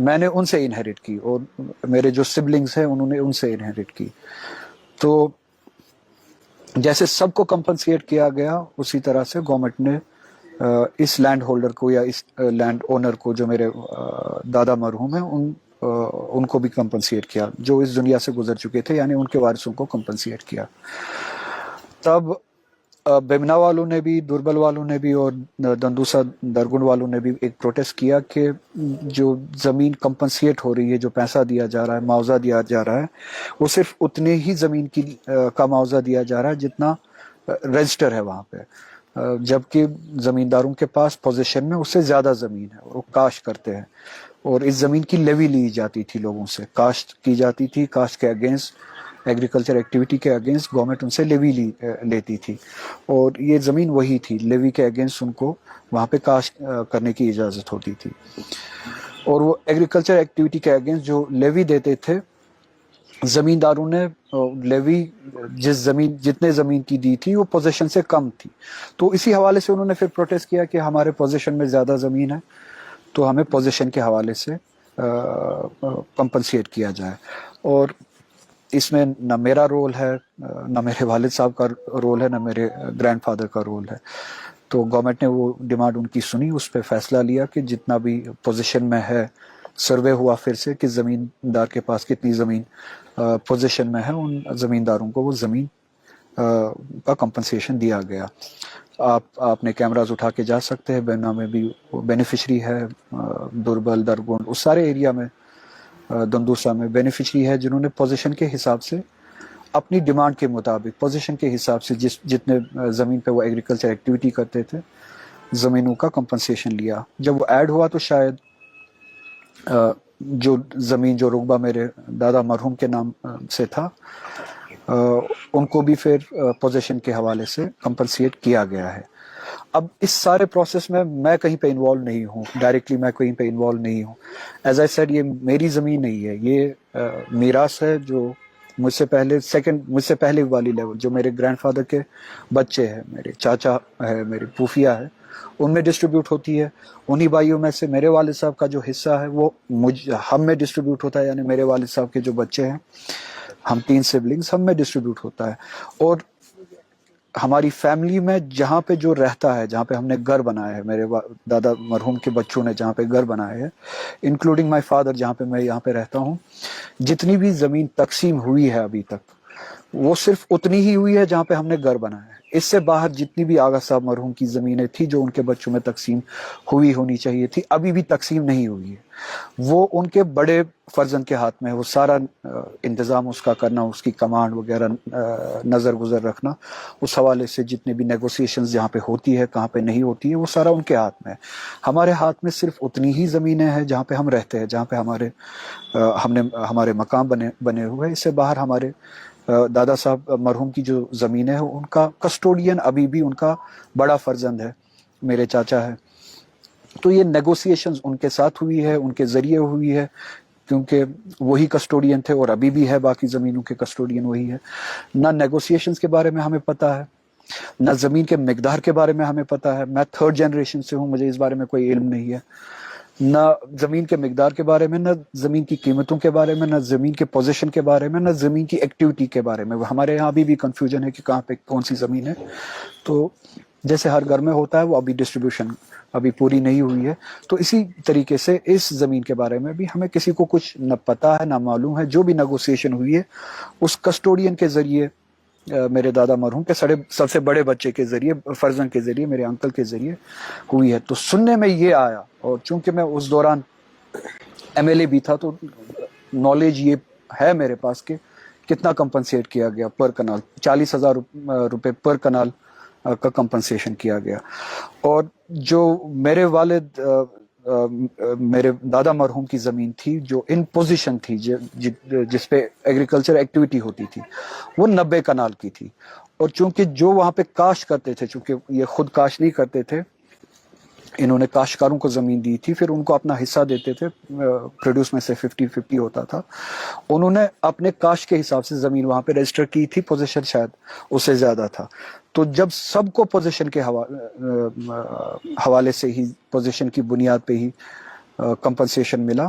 میں نے ان سے انہیریٹ کی اور میرے جو سبلنگز ہیں انہوں نے ان سے انہیریٹ کی. تو جیسے سب کو کمپنسیٹ کیا گیا اسی طرح سے گورنمنٹ نے اس لینڈ ہولڈر کو یا اس لینڈ اونر کو جو میرے دادا مرحوم ہیں ان کو بھی کمپنسیٹ کیا, جو اس دنیا سے گزر چکے تھے, یعنی ان کے وارثوں کو کمپنسیٹ کیا. تب بیمنا والوں نے بھی, دوربل والوں نے بھی اور دندوسا درگن والوں نے بھی ایک پروٹیسٹ کیا کہ جو زمین کمپنسیٹ ہو رہی ہے, جو پیسہ دیا جا رہا ہے, معاوضہ دیا جا رہا ہے, وہ صرف اتنے ہی زمین کا معاوضہ دیا جا رہا ہے جتنا رجسٹر ہے وہاں پہ, جبکہ زمینداروں کے پاس پوزیشن میں اس سے زیادہ زمین ہے اور وہ کاشت کرتے ہیں, اور اس زمین کی لیوی لی جاتی تھی لوگوں سے, کاشت کی جاتی تھی, کاشت کے اگینسٹ, ایگریکلچر ایکٹیویٹی کے اگینسٹ گورنمنٹ ان سے لیوی لیتی تھی, اور یہ زمین وہی تھی, لیوی کے اگینسٹ ان کو وہاں پہ کاشت کرنے کی اجازت ہوتی تھی. اور وہ ایگریکلچر ایکٹیویٹی کے اگینسٹ جو لیوی دیتے تھے, زمینداروں نے لیوی جتنے زمین کی دی تھی وہ پوزیشن سے کم تھی, تو اسی حوالے سے انہوں نے پھر پروٹیسٹ کیا کہ ہمارے پوزیشن میں زیادہ زمین ہے تو ہمیں پوزیشن کے حوالے سے کمپنسیٹ کیا جائے. اور اس میں نہ میرا رول ہے, نہ میرے والد صاحب کا رول ہے, نہ میرے گرینڈ فادر کا رول ہے. تو گورنمنٹ نے وہ ڈیمانڈ ان کی سنی, اس پہ فیصلہ لیا کہ جتنا بھی پوزیشن میں ہے, سروے ہوا پھر سے کہ زمیندار کے پاس کتنی زمین پوزیشن میں ہے, ان زمینداروں کو وہ زمین کا کمپنسیشن دیا گیا. آپ نے کیمراز اٹھا کے جا سکتے ہیں, بینا میں بھی بینیفیشری ہے, دوربل, درگن, اس سارے ایریا میں, دندوسا میں بینیفیشری ہے جنہوں نے پوزیشن کے حساب سے اپنی ڈیمانڈ کے مطابق پوزیشن کے حساب سے جتنے زمین پہ وہ ایگریکلچر ایکٹیویٹی کرتے تھے زمینوں کا کمپنسیشن لیا. جب وہ ایڈ ہوا تو شاید جو زمین, جو رقبہ میرے دادا مرحوم کے نام سے تھا, ان کو بھی پھر پوزیشن کے حوالے سے کمپنسیٹ کیا گیا ہے. اب اس سارے پروسیس میں کہیں پہ انوالو نہیں ہوں, ڈائریکٹلی میں کہیں پہ انوالو نہیں ہوں. ایز آئی سیڈ, یہ میری زمین نہیں ہے, یہ میراث ہے جو مجھ سے پہلے والی لیول, جو میرے گرینڈ فادر کے بچے ہیں, میرے چاچا ہے, میری پھوفیا ہے, ان میں ڈسٹریبیوٹ ہوتی ہے. انہی بھائیوں میں سے میرے والد صاحب کا جو حصہ ہے وہ ہم میں ڈسٹریبیوٹ ہوتا ہے, یعنی میرے والد صاحب کے جو بچے ہیں, ہم 3 سبلنگز, ہم میں ڈسٹریبیوٹ ہوتا ہے. اور ہماری فیملی میں جہاں پہ جو رہتا ہے, جہاں پہ ہم نے گھر بنایا ہے, میرے دادا مرحوم کے بچوں نے جہاں پہ گھر بنائے ہیں, انکلوڈنگ مائی فادر, جہاں پہ میں یہاں پہ رہتا ہوں, جتنی بھی زمین تقسیم ہوئی ہے ابھی تک وہ صرف اتنی ہی ہوئی ہے جہاں پہ ہم نے گھر بنایا ہے. اس سے باہر جتنی بھی آغا صاحب مرحوم کی زمینیں تھی جو ان کے بچوں میں تقسیم ہونی چاہیے تھی, ابھی بھی تقسیم نہیں ہوئی ہے. وہ ان کے بڑے فرزند کے ہاتھ میں ہے, وہ سارا انتظام اس کا کرنا, اس کی کمانڈ وغیرہ, نظر گزر رکھنا, اس حوالے سے جتنے بھی نیگوسیشنز جہاں پہ ہوتی ہے, کہاں پہ نہیں ہوتی ہے, وہ سارا ان کے ہاتھ میں ہے. ہمارے ہاتھ میں صرف اتنی ہی زمینیں ہیں جہاں پہ ہم رہتے ہیں, جہاں پہ ہمارے مقام بنے ہوئے ہیں. اس سے باہر ہمارے دادا صاحب مرحوم کی جو زمین ہے ان کا کسٹوڈین ابھی بھی ان کا بڑا فرزند ہے, میرے چاچا ہے. تو یہ نیگوسیشنز ان کے ساتھ ہوئی ہے, ان کے ذریعے ہوئی ہے, کیونکہ وہی کسٹوڈین تھے اور ابھی بھی ہے, باقی زمینوں کے کسٹوڈین وہی ہے. نہ نیگوسیشنز کے بارے میں ہمیں پتہ ہے, نہ زمین کے مقدار کے بارے میں ہمیں پتہ ہے. میں 3rd جنریشن سے ہوں, مجھے اس بارے میں کوئی علم نہیں ہے, نہ زمین کے مقدار کے بارے میں, نہ زمین کی قیمتوں کے بارے میں, نہ زمین کے پوزیشن کے بارے میں, نہ زمین کی ایکٹیویٹی کے بارے میں. ہمارے یہاں ابھی بھی کنفیوژن ہے کہ کہاں پہ کون سی زمین ہے. تو جیسے ہر گھر میں ہوتا ہے, وہ ابھی ڈسٹریبیوشن ابھی پوری نہیں ہوئی ہے. تو اسی طریقے سے اس زمین کے بارے میں بھی ہمیں کسی کو کچھ نہ پتہ ہے, نہ معلوم ہے. جو بھی نیگوسیشن ہوئی ہے اس کسٹوڈین کے ذریعے, میرے دادا مرحوم کے سب سے بڑے بچے کے ذریعے, فرزند کے ذریعے, میرے انکل کے ذریعے ہوئی ہے. تو سننے میں یہ آیا, اور چونکہ میں اس دوران MLA بھی تھا, تو نالج یہ ہے میرے پاس کہ کتنا کمپنسیٹ کیا گیا پر کنال, 40,000 روپے پر کنال کا کمپنسیشن کیا گیا. اور جو میرے والد میرے دادا مرحوم کی زمین تھی جو ان پوزیشن تھی, جس پہ ایگریکلچر ایکٹیویٹی ہوتی تھی, وہ 90 کنال کی تھی. اور چونکہ جو وہاں پہ کاشت کرتے تھے, چونکہ یہ خود کاشت نہیں کرتے تھے, انہوں نے کاشتکاروں کو زمین دی تھی, پھر ان کو اپنا حصہ دیتے تھے, پروڈیوس میں سے 50-50 ہوتا تھا. انہوں نے اپنے کاشت کے حساب سے زمین وہاں پہ رجسٹر کی تھی, پوزیشن شاید اس سے زیادہ تھا. تو جب سب کو پوزیشن کے حوالے سے ہی, پوزیشن کی بنیاد پہ ہی کمپنسیشن ملا,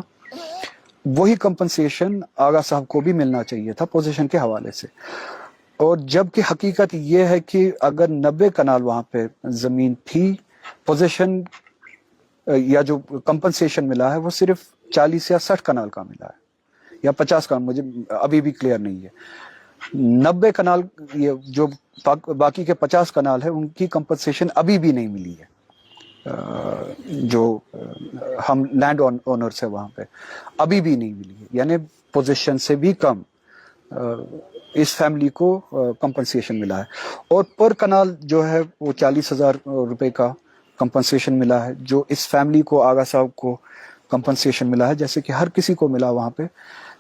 وہی کمپنسیشن آغا صاحب کو بھی ملنا چاہیے تھا پوزیشن کے حوالے سے. اور جب کہ حقیقت یہ ہے کہ اگر 90 کنال وہاں پہ زمین تھی, پوزیشن یا جو کمپنسیشن ملا ہے وہ صرف 40 یا 60 کنال کا ملا ہے, یا 50 کنال, مجھے ابھی بھی کلیئر نہیں ہے. 90 کنال, یہ جو باقی کے 50 کنال ہے, ان کی کمپنسیشن ابھی بھی نہیں ملی ہے. جو ہم لینڈ اونرز ہے وہاں پہ ابھی بھی نہیں ملی ہے, یعنی پوزیشن سے بھی کم اس فیملی کو کمپنسیشن ملا ہے. اور پر کنال جو ہے وہ 40,000 روپے کا کمپنسیشن ملا ہے, جو اس فیملی کو, آغا صاحب کو کمپنسیشن ملا ہے, جیسے کہ ہر کسی کو ملا وہاں پہ.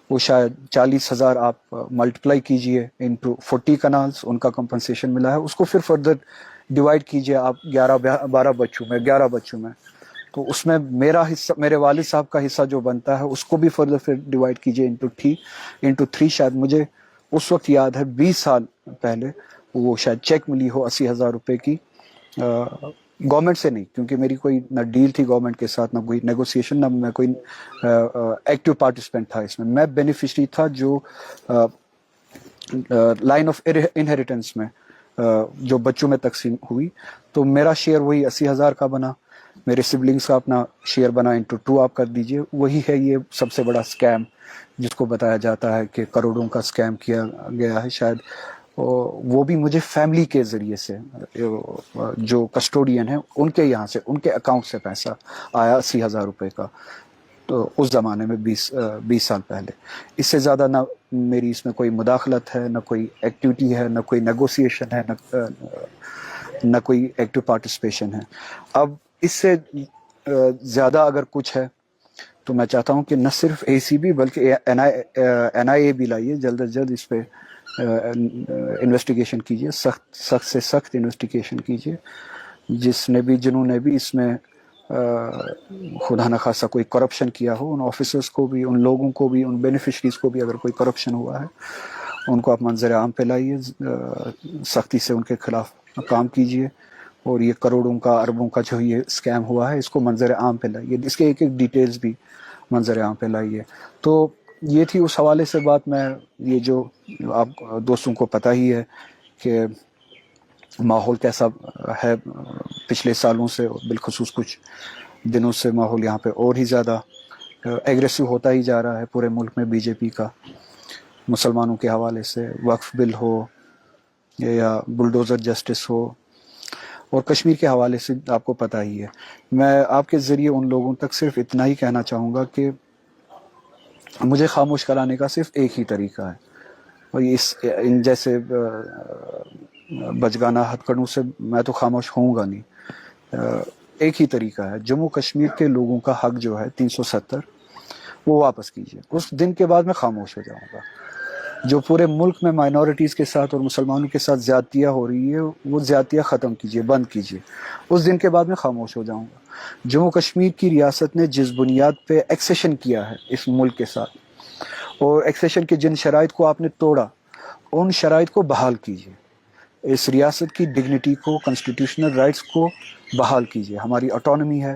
وہ شاید 40,000 آپ ملٹیپلائی کیجئے انٹو 40 کنالز, ان کا کمپنسیشن ملا ہے. اس کو پھر فردر ڈیوائڈ کیجئے آپ 12 بچوں میں, 11 بچوں میں, تو اس میں میرا حصہ, میرے والد صاحب کا حصہ جو بنتا ہے اس کو بھی فردر پھر ڈیوائڈ کیجئے انٹو 3. شاید مجھے اس وقت یاد ہے 20 سال پہلے وہ شاید چیک ملی ہو 80,000 روپے کی, گورنمنٹ سے نہیں, کیونکہ میری کوئی نہ ڈیل تھی گورنمنٹ کے ساتھ, نہ کوئی نیگوسیشن, نہ میں کوئی ایکٹیو پارٹیسپینٹ تھا اس میں. میں بینیفیشری تھا جو لائن آف انہیریٹنس میں جو بچوں میں تقسیم ہوئی, تو میرا شیئر وہی 80,000 کا بنا. میرے سبلنگس کا اپنا شیئر بنا انٹو 2 آپ کر دیجئے. وہی ہے یہ سب سے بڑا سکیم جس کو بتایا جاتا ہے کہ کروڑوں کا سکیم کیا گیا ہے. شاید وہ بھی مجھے فیملی کے ذریعے سے, جو کسٹوڈین ہیں ان کے یہاں سے, ان کے اکاؤنٹ سے پیسہ آیا 80,000 روپے کا, تو اس زمانے میں 20 سال پہلے. اس سے زیادہ نہ میری اس میں کوئی مداخلت ہے, نہ کوئی ایکٹیویٹی ہے, نہ کوئی نیگوسیشن ہے, نہ کوئی ایکٹیو پارٹیسپیشن ہے. اب اس سے زیادہ اگر کچھ ہے تو میں چاہتا ہوں کہ نہ صرف اے سی بی بلکہ این آئی اے بھی لائیے, جلد از جلد اس پہ انویسٹیگیشن کیجیے, سخت سے سخت انویسٹیگیشن کیجیے. جس نے بھی, جنہوں نے بھی اس میں خدا نخواستہ کوئی کرپشن کیا ہو, ان آفیسرز کو بھی, ان لوگوں کو بھی, ان بینیفیشریز کو بھی اگر کوئی کرپشن ہوا ہے, ان کو آپ منظر عام پہ لائیے, سختی سے ان کے خلاف کام کیجیے. اور یہ کروڑوں کا, اربوں کا جو یہ سکیم ہوا ہے, اس کو منظر عام پہ لائیے, اس کے ایک ایک ڈیٹیلز بھی منظر عام پہ لائیے. تو یہ تھی اس حوالے سے بات. میں یہ جو آپ دوستوں کو پتہ ہی ہے کہ ماحول کیسا ہے پچھلے سالوں سے, بالخصوص کچھ دنوں سے ماحول یہاں پہ اور ہی زیادہ ایگریسو ہوتا ہی جا رہا ہے پورے ملک میں. بی جے پی کا مسلمانوں کے حوالے سے وقف بل ہو یا بلڈوزر جسٹس ہو, اور کشمیر کے حوالے سے آپ کو پتہ ہی ہے. میں آپ کے ذریعے ان لوگوں تک صرف اتنا ہی کہنا چاہوں گا کہ مجھے خاموش کرانے کا صرف ایک ہی طریقہ ہے, اور ان جیسے بچگانہ ہتھکڑوں سے میں تو خاموش ہوں گا نہیں. ایک ہی طریقہ ہے, جموں کشمیر کے لوگوں کا حق جو ہے 370 وہ واپس کیجیے. اس دن کے بعد میں خاموش ہو جاؤں گا. جو پورے ملک میں مائنورٹیز کے ساتھ اور مسلمانوں کے ساتھ زیادتیاں ہو رہی ہے, وہ زیادتیاں ختم کیجیے, بند کیجیے. اس دن کے بعد میں خاموش ہو جاؤں گا. جموں کشمیر کی ریاست نے جس بنیاد پہ ایکسیشن کیا ہے اس ملک کے ساتھ, اور ایکسیشن کے جن شرائط کو آپ نے توڑا, ان شرائط کو بحال کیجیے. اس ریاست کی ڈگنیٹی کو, کانسٹیٹیوشنل رائٹس کو بحال کیجیے. ہماری آٹونومی ہے,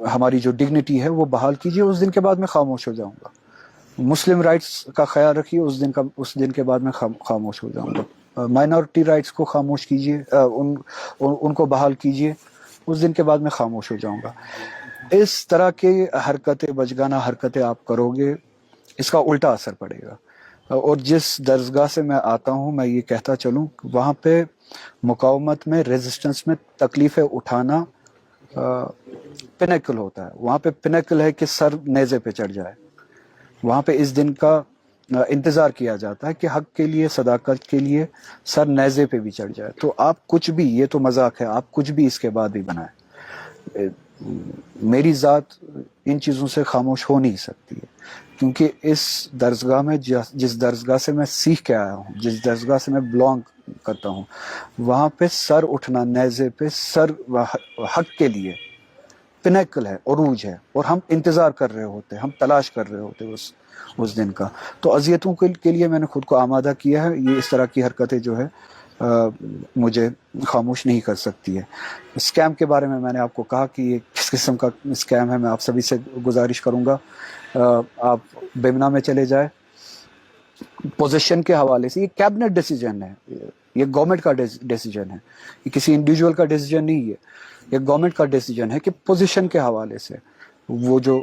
ہماری جو ڈگنیٹی ہے وہ بحال کیجیے. اس دن کے بعد میں خاموش ہو جاؤں گا. مسلم رائٹس کا خیال رکھیے, اس دن کے بعد میں خاموش ہو جاؤں گا. مائنورٹی رائٹس کو خاموش کیجیے, ان کو بحال کیجیے. اس دن کے بعد میں خاموش ہو جاؤں گا. اس طرح کے حرکتیں, بچگانہ حرکتیں آپ کرو گے, اس کا الٹا اثر پڑے گا. اور جس درسگاہ سے میں آتا ہوں, میں یہ کہتا چلوں, وہاں پہ مقاومت میں, ریزسٹنس میں تکلیفیں اٹھانا پینیکل ہوتا ہے. وہاں پہ پینیکل ہے کہ سر نیزے پہ چڑھ جائے. وہاں پہ اس دن کا انتظار کیا جاتا ہے کہ حق کے لیے, صداقت کے لیے سر نیزے پہ بھی چڑھ جائے. تو آپ کچھ بھی, یہ تو مذاق ہے, آپ کچھ بھی اس کے بعد بھی بنائیں. میری ذات ان چیزوں سے خاموش ہو نہیں سکتی ہے, کیونکہ اس درسگاہ میں, جس درسگاہ سے میں سیکھ کے آیا ہوں, جس درسگاہ سے میں بلانگ کرتا ہوں, وہاں پہ سر اٹھنا نیزے پہ, سر حق کے لیے پینیکل ہے, عروج ہے. اور ہم انتظار کر رہے ہوتے, ہم تلاش کر رہے ہوتے اس دن کا. تو اذیتوں کے لیے میں نے خود کو آمادہ کیا ہے. یہ اس طرح کی حرکتیں جو ہے مجھے خاموش نہیں کر سکتی ہے. اسکیم کے بارے میں نے آپ کو کہا کہ یہ کس قسم کا اسکیم ہے. میں آپ سبھی سے گزارش کروں گا آپ بیمنا میں چلے جائیں. پوزیشن کے حوالے سے یہ کیبنٹ ڈیسیجن ہے, یہ گورنمنٹ کا ڈیسیجن ہے, یہ کسی انڈیویجول کا ڈیسیجن نہیں ہے, یہ گورنمنٹ کا ڈیسیجن ہے کہ پوزیشن کے حوالے سے وہ جو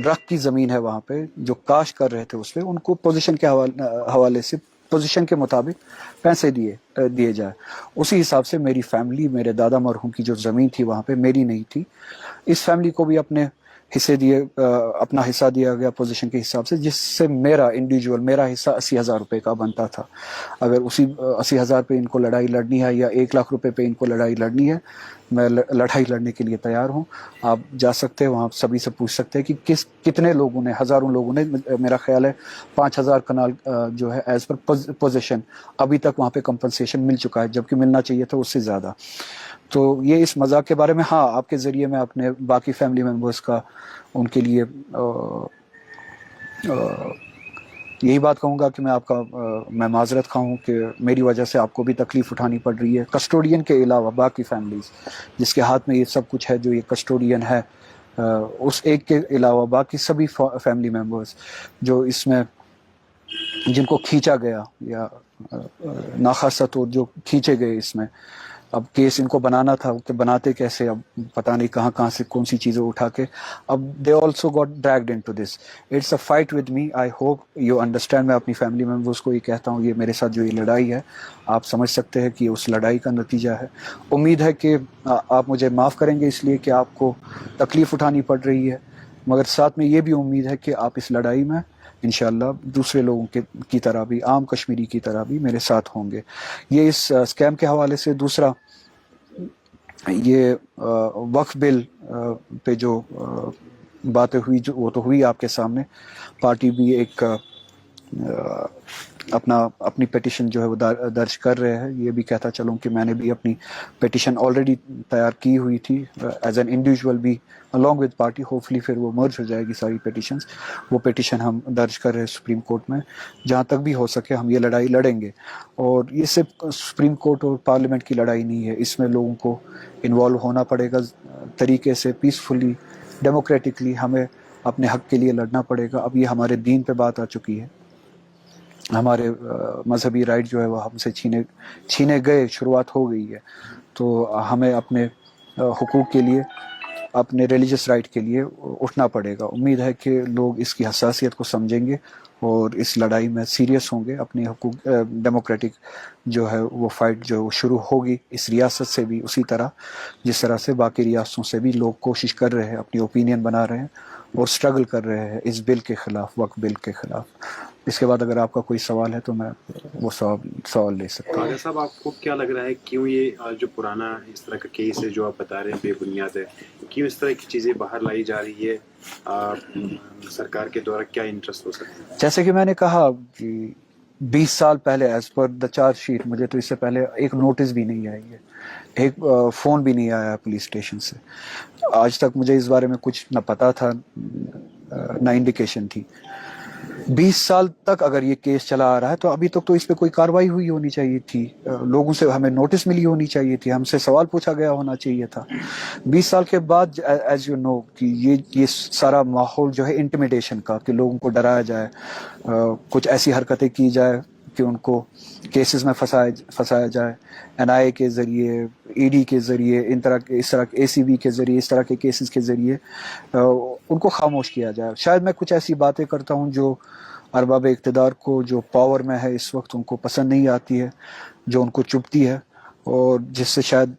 رق کی زمین ہے وہاں پہ جو کاشت کر رہے تھے اس پہ ان کو پوزیشن کے حوالے سے پوزیشن کے مطابق پیسے دیے جائے. اسی حساب سے میری فیملی, میرے دادا مرحوم کی جو زمین تھی وہاں پہ میری نہیں تھی, اس فیملی کو بھی اپنے حصے اپنا حصہ دیا گیا پوزیشن کے حساب سے, جس سے میرا حصہ 80,000 روپے کا بنتا تھا. اگر اسی 80,000 پہ ان کو لڑائی لڑنی ہے یا 1,00,000 روپے پہ ان کو لڑائی لڑنی ہے, میں لڑائی لڑنے کے لیے تیار ہوں. آپ جا سکتے ہیں وہاں, سبھی سے پوچھ سکتے ہیں کہ کتنے لوگوں نے, ہزاروں لوگوں نے, میرا خیال ہے 5,000 کنال جو ہے ایز پر پوزیشن ابھی تک وہاں پہ کمپنسیشن مل چکا ہے, جبکہ ملنا چاہیے تھا اس سے زیادہ. تو یہ اس مذاق کے بارے میں, ہاں آپ کے ذریعے میں اپنے باقی فیملی ممبرس کا ان کے لیے یہی بات کہوں گا کہ میں معذرت خواہ ہوں کہ میری وجہ سے آپ کو بھی تکلیف اٹھانی پڑ رہی ہے. کسٹوڈین کے علاوہ باقی فیملیز جس کے ہاتھ میں یہ سب کچھ ہے, جو یہ کسٹوڈین ہے, اس ایک کے علاوہ باقی سبھی فیملی ممبرس جو اس میں جن کو کھینچا گیا یا ناخواستہ طور جو کھینچے گئے اس میں. اب کیس ان کو بنانا تھا کہ بناتے کیسے, اب پتہ نہیں کہاں سے کون سی چیزیں اٹھا کے, اب they also got dragged into this. It's a fight with me, I hope you understand. میں اپنی فیملی ممبرس کو یہ کہتا ہوں, یہ میرے ساتھ جو یہ لڑائی ہے آپ سمجھ سکتے ہیں کہ اس لڑائی کا نتیجہ ہے. امید ہے کہ آپ مجھے معاف کریں گے اس لیے کہ آپ کو تکلیف اٹھانی پڑ رہی ہے, مگر ساتھ میں یہ بھی امید ہے کہ آپ اس لڑائی میں انشاءاللہ دوسرے لوگوں کی طرح بھی, عام کشمیری کی طرح بھی میرے ساتھ ہوں گے. یہ اس اسکیم کے حوالے سے. دوسرا, یہ وقف بل پہ جو باتیں ہوئی, جو وہ تو ہوئی آپ کے سامنے. پارٹی بھی ایک اپنی پیٹیشن جو ہے وہ درج کر رہے ہیں. یہ بھی کہتا چلوں کہ میں نے بھی اپنی پیٹیشن آلریڈی تیار کی ہوئی تھی ایز این انڈیویجول بھی along with پارٹی. ہوپفلی پھر وہ مرج ہو جائے گی ساری پیٹیشنز. وہ پیٹیشن ہم درج کر رہے ہیں سپریم کورٹ میں. جہاں تک بھی ہو سکے ہم یہ لڑائی لڑیں گے, اور یہ صرف سپریم کورٹ اور پارلیمنٹ کی لڑائی نہیں ہے, اس میں لوگوں کو انوالو ہونا پڑے گا طریقے سے, پیسفلی, ڈیموکریٹکلی. ہمیں اپنے حق کے لیے لڑنا پڑے گا. اب یہ ہمارے دین پہ بات آ چکی ہے, ہمارے مذہبی رائٹ جو ہے وہ ہم سے چھینے گئے, شروعات ہو گئی ہے. تو ہمیں اپنے حقوق کے لیے, اپنے ریلیجس رائٹ کے لیے اٹھنا پڑے گا. امید ہے کہ لوگ اس کی حساسیت کو سمجھیں گے اور اس لڑائی میں سیریس ہوں گے. اپنے حقوق, ڈیموکریٹک جو ہے وہ فائٹ جو شروع ہوگی اس ریاست سے بھی اسی طرح جس طرح سے باقی ریاستوں سے بھی لوگ کوشش کر رہے ہیں, اپنی اوپینین بنا رہے ہیں اور سٹرگل کر رہے ہیں اس بل کے خلاف, وقف بل کے خلاف. اس کے بعد اگر آپ کا کوئی سوال ہے تو میں وہ سوال لے سکتا ہوں. خواجہ صاحب, آپ کو کیا لگ رہا ہے کیوں یہ جو پرانا اس طرح کا کیس ہے جو آپ بتا رہے ہیں بے بنیاد ہے, کیوں اس طرح کی چیزیں باہر لائی جا رہی ہے؟ سرکار کے دوارا کیا انٹرسٹ ہو سکتا ہے؟ جیسے کہ میں نے کہا کہ 20 سال پہلے ایز پر دا چارج شیٹ, مجھے تو اس سے پہلے ایک نوٹس بھی نہیں آئی ہے, ایک فون بھی نہیں آیا پولیس اسٹیشن سے. آج تک مجھے اس بارے میں کچھ نہ پتا تھا نہ انڈیکیشن تھی. 20 سال تک اگر یہ کیس چلا آ رہا ہے تو ابھی تک تو اس پہ کوئی کاروائی ہوئی ہونی چاہیے تھی, لوگوں سے ہمیں نوٹس ملی ہونی چاہیے تھی, ہم سے سوال پوچھا گیا ہونا چاہیے تھا. 20 سال کے بعد ایز یو نو کہ یہ سارا ماحول جو ہے انٹیمیڈیشن کا, کہ لوگوں کو ڈرایا جائے, کچھ ایسی حرکتیں کی جائے کہ ان کو کیسز میں پھنسایا جائے, NIA کے ذریعے, ED کے ذریعے, اس طرح کے ACB کے ذریعے, اس طرح کے کیسز کے ذریعے ان کو خاموش کیا جائے. شاید میں کچھ ایسی باتیں کرتا ہوں جو ارباب اقتدار کو, جو پاور میں ہے اس وقت, ان کو پسند نہیں آتی ہے, جو ان کو چبھتی ہے, اور جس سے شاید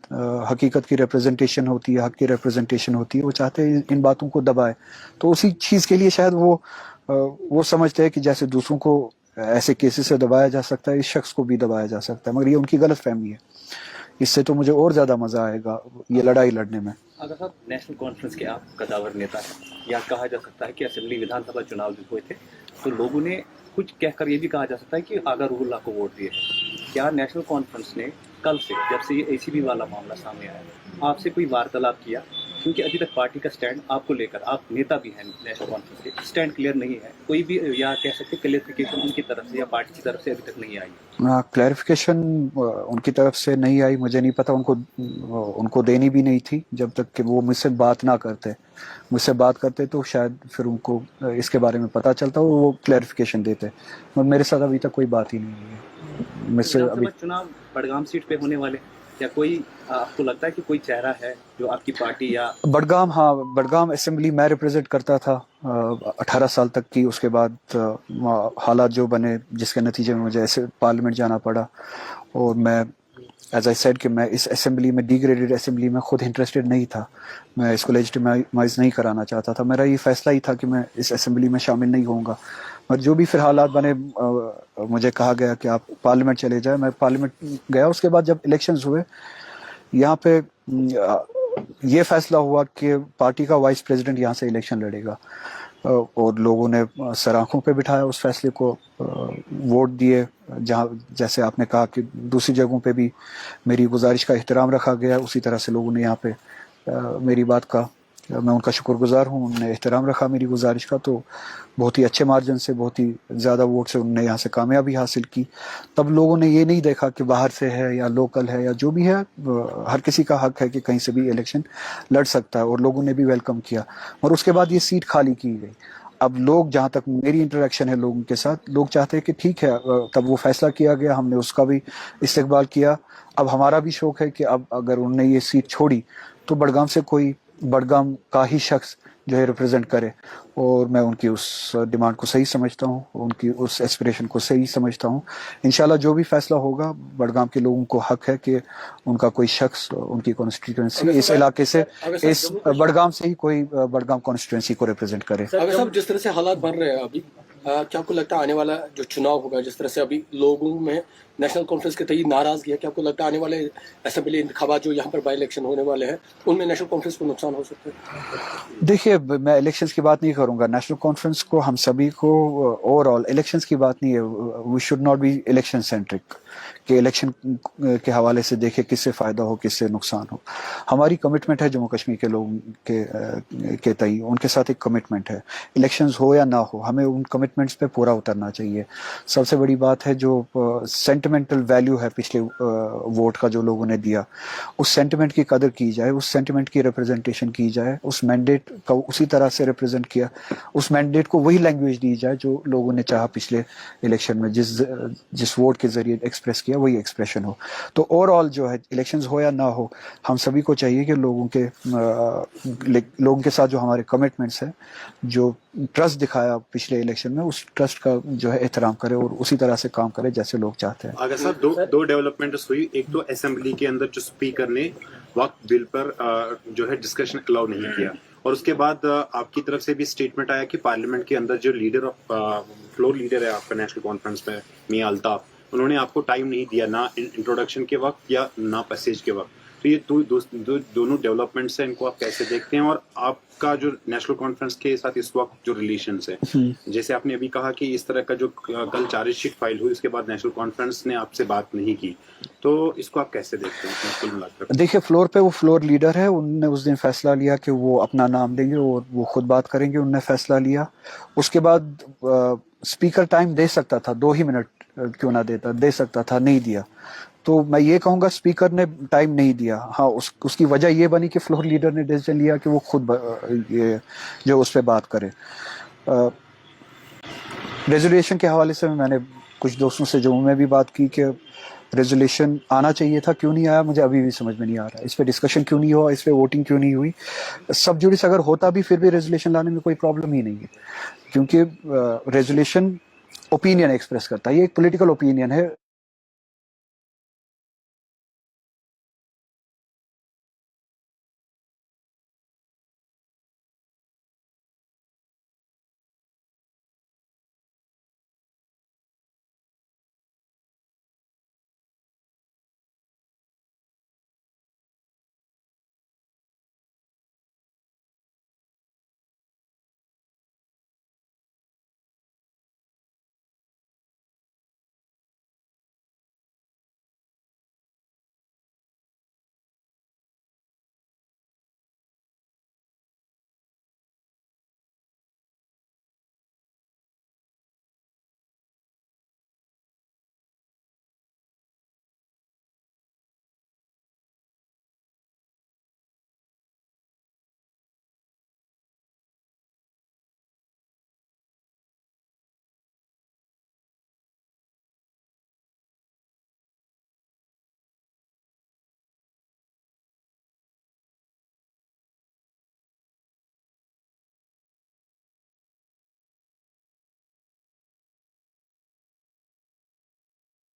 حقیقت کی ریپرزنٹیشن ہوتی ہے, حق کی ریپرزنٹیشن ہوتی ہے, وہ چاہتے ہیں ان باتوں کو دبائے. تو اسی چیز کے لیے شاید وہ سمجھتے ہیں کہ جیسے دوسروں کو ایسے کیسز سے دبایا جا سکتا ہے, اس شخص کو بھی دبایا جا سکتا ہے, مگر یہ ان کی غلط فہمی ہے. اس سے تو مجھے اور زیادہ مزہ آئے گا یہ لڑائی لڑنے میں. اگر صاحب نیشنل کانفرنس کے آپ قداور نیتا ہیں, یا کہا جا سکتا ہے کہ اسمبلی ودھان سبھا چناؤ جو ہوئے تھے تو لوگوں نے کچھ کہہ کر یہ بھی کہا جا سکتا ہے کہ آغا روح اللہ کو ووٹ دیے. کیا نیشنل کانفرنس نے کل سے, جب سے یہ ACB والا معاملہ سامنے آیا, آپ سے کوئی وارتالاب کیا کیونکہ ابھی تک پارٹی کا اسٹینڈ آپ کو لے کر، آپ نیتا بھی ہیں نیشنل کانفرنس کے، اسٹینڈ کلیئر نہیں ہے، کوئی بھی یا کہہ سکتے کلیئرفیکیشن ان کی طرف سے یا پارٹی کی طرف سے ابھی تک نہیں آئی. کلیریفیکیشن ان کی طرف سے نہیں آئی، مجھے نہیں پتا، ان کو دینی بھی نہیں تھی جب تک کہ وہ مجھ سے بات نہ کرتے. مجھ سے بات کرتے تو شاید پھر ان کو اس کے بارے میں پتہ چلتا اور وہ کلیریفیکیشن دیتے، مگر میرے ساتھ ابھی تک کوئی بات ہی نہیں ہوئی ہے مجھ سے وزارا ابھی. سبھا چناؤ بڑگام سیٹ پہ ہونے والے، یا کوئی آپ کو لگتا ہے کہ کوئی چہرہ ہے جو آپ کی پارٹی یا بڈگام، ہاں بڈگام اسمبلی میں ریپرزینٹ کرتا تھا 18 سال تک کی. اس کے بعد حالات جو بنے جس کے نتیجے میں مجھے ایسے پارلیمنٹ جانا پڑا، اور میں ایز آئی سیڈ کہ میں اس اسمبلی میں ڈی گریڈڈ اسمبلی میں خود انٹرسٹڈ نہیں تھا، میں اس کو لیجٹیمائز نہیں کرانا چاہتا تھا. میرا یہ فیصلہ ہی تھا کہ میں اس اسمبلی میں شامل نہیں ہوں گا. اور جو بھی پھر حالات بنے، مجھے کہا گیا کہ آپ پارلیمنٹ چلے جائیں. میں پارلیمنٹ گیا. اس کے بعد جب الیکشنز ہوئے یہاں پہ یہ فیصلہ ہوا کہ پارٹی کا وائس پریزیڈنٹ یہاں سے الیکشن لڑے گا، اور لوگوں نے سر آنکھوں پہ بٹھایا اس فیصلے کو، ووٹ دیے. جہاں جیسے آپ نے کہا کہ دوسری جگہوں پہ بھی میری گزارش کا احترام رکھا گیا، اسی طرح سے لوگوں نے یہاں پہ میری بات کا، میں ان کا شکر گزار ہوں، انہوں نے احترام رکھا میری گزارش کا. تو بہت ہی اچھے مارجن سے، بہت ہی زیادہ ووٹ سے انہوں نے یہاں سے کامیابی حاصل کی. تب لوگوں نے یہ نہیں دیکھا کہ باہر سے ہے یا لوکل ہے یا جو بھی ہے، ہر کسی کا حق ہے کہ کہیں سے بھی الیکشن لڑ سکتا ہے، اور لوگوں نے بھی ویلکم کیا. اور اس کے بعد یہ سیٹ خالی کی گئی. اب لوگ، جہاں تک میری انٹریکشن ہے لوگوں کے ساتھ، لوگ چاہتے ہیں کہ ٹھیک ہے، تب وہ فیصلہ کیا گیا، ہم نے اس کا بھی استقبال کیا. اب ہمارا بھی شوق ہے کہ اب اگر انہوں نے یہ سیٹ چھوڑی تو بڈگام سے کوئی بڈگام کا ہی شخص جو ہے ریپرزینٹ کرے. اور میں ان کی اس ڈیمانڈ کو صحیح سمجھتا ہوں، ان کی اس ایسپریشن کو صحیح سمجھتا ہوں. انشاءاللہ جو بھی فیصلہ ہوگا، بڈگام کے لوگوں کو حق ہے کہ ان کا کوئی شخص ان کی کانسٹیٹوئنسی اس علاقے سے، اس بڈگام سے ہی کوئی بڈگام کانسٹیٹوئنسی کو ریپرزینٹ کرے. اگر صاحب جس طرح سے حالات بن رہے ہیں ابھی، کیا آپ کو لگتا ہے آنے والا جو چناؤ ہوگا، جس طرح سے ابھی لوگوں میں نیشنل کانفرنس کے تئیں ناراضگی ہے، کیا آپ کو لگتا ہے آنے والے اسمبلی انتخابات جو یہاں پر بائی الیکشن ہونے والے ہیں ان میں نیشنل کانفرنس کو نقصان ہو سکتا ہے؟ دیکھیے، میں الیکشنز کی بات نہیں کروں گا. نیشنل کانفرنس کو ہم سبھی کو اوور آل الیکشنز کی بات نہیں ہے. We should not be election centric کہ الیکشن کے حوالے سے دیکھے کس سے فائدہ ہو کس سے نقصان ہو. ہماری کمٹمنٹ ہے جموں کشمیر کے لوگوں کے تئیں، ان کے ساتھ ایک کمٹمنٹ ہے. الیکشنز ہو یا نہ ہو، ہمیں ان کمٹمنٹس پہ پورا اترنا چاہیے. سب سے بڑی بات ہے جو سینٹیمنٹل ویلیو ہے پچھلے ووٹ کا جو لوگوں نے دیا، اس سینٹیمنٹ کی قدر کی جائے، اس سینٹیمنٹ کی ریپرزنٹیشن کی جائے، اس مینڈیٹ کا اسی طرح سے ریپرزینٹ کیا، اس مینڈیٹ کو وہی لینگویج دی جائے جو لوگوں نے چاہا پچھلے الیکشن میں، جس ووٹ کے ذریعے ایکسپریس کیا وہی ایکسپریشن ہو. تو اوور آل جو ہے الیکشنز ہو یا نہ ہو، ہم سبھی کو چاہیے کہ لوگوں کے ساتھ جو ہمارے کمٹمنٹس ہیں، جو ٹرسٹ دکھایا پچھلے الیکشن میں، اس ٹرسٹ کا جو ہے احترام کرے اور اسی طرح سے کام کرے جیسے لوگ چاہتے ہیں. اگر صاحب دو ڈیولپمنٹس ہوئی، ایک تو اسمبلی کے اندر جو اسپیکر نے وقت بل پر جو ہے ڈسکشن الاؤ نہیں کیا، اور اس کے بعد آپ کی طرف سے بھی اسٹیٹمنٹ آیا کہ پارلیمنٹ کے اندر جو لیڈر آف فلور لیڈر ہے آپ کا نیشنل کانفرنس میں، میاں الطاف، انہوں نے آپ کو ٹائم نہیں دیا، نہ انٹروڈکشن کے وقت یا نہ پیسیج کے وقت. تو یہ دونوں ڈیولپمنٹس ہیں، ان کو آپ کیسے دیکھتے ہیں؟ اور آپ کا جو نیشنل کانفرنس کے ساتھ اس وقت جو ریلیشنس ہے، جیسے آپ نے ابھی کہا کہ اس طرح کا جو کل چارج شیٹ فائل ہوئی، اس کے بعد نیشنل کانفرنس نے آپ سے بات نہیں کی، تو اس کو آپ کیسے دیکھتے ہیں کل ملا کر؟ دیکھیے، فلور پہ وہ فلور لیڈر ہے، انہوں نے اس دن فیصلہ لیا کہ وہ اپنا نام دیں گے اور وہ خود بات کریں گے. انہوں نے فیصلہ لیا. اس کے بعد اسپیکر ٹائم دے سکتا تھا، 2 ہی منٹ کیوں نہ دیتا، دے سکتا تھا، نہیں دیا. تو میں یہ کہوں گا اسپیکر نے ٹائم نہیں دیا. ہاں، اس کی وجہ یہ بنی کہ فلور لیڈر نے ڈیسیژن لیا کہ وہ خود یہ جو اس پہ بات کرے. ریزولیشن کے حوالے سے میں نے کچھ دوستوں سے جموں میں بھی بات کی کہ ریزولیشن آنا چاہیے تھا، کیوں نہیں آیا مجھے ابھی بھی سمجھ میں نہیں آ رہا. اس پہ ڈسکشن کیوں نہیں ہوا، اس پہ ووٹنگ کیوں نہیں ہوئی. سب جوڈس اگر ہوتا بھی پھر بھی ریزولیشن لانے میں کوئی پرابلم ہی نہیں ہے، کیونکہ ریزولیشن اوپینین ایکسپریس کرتا ہے، یہ ایک پولیٹیکل اوپینین ہے.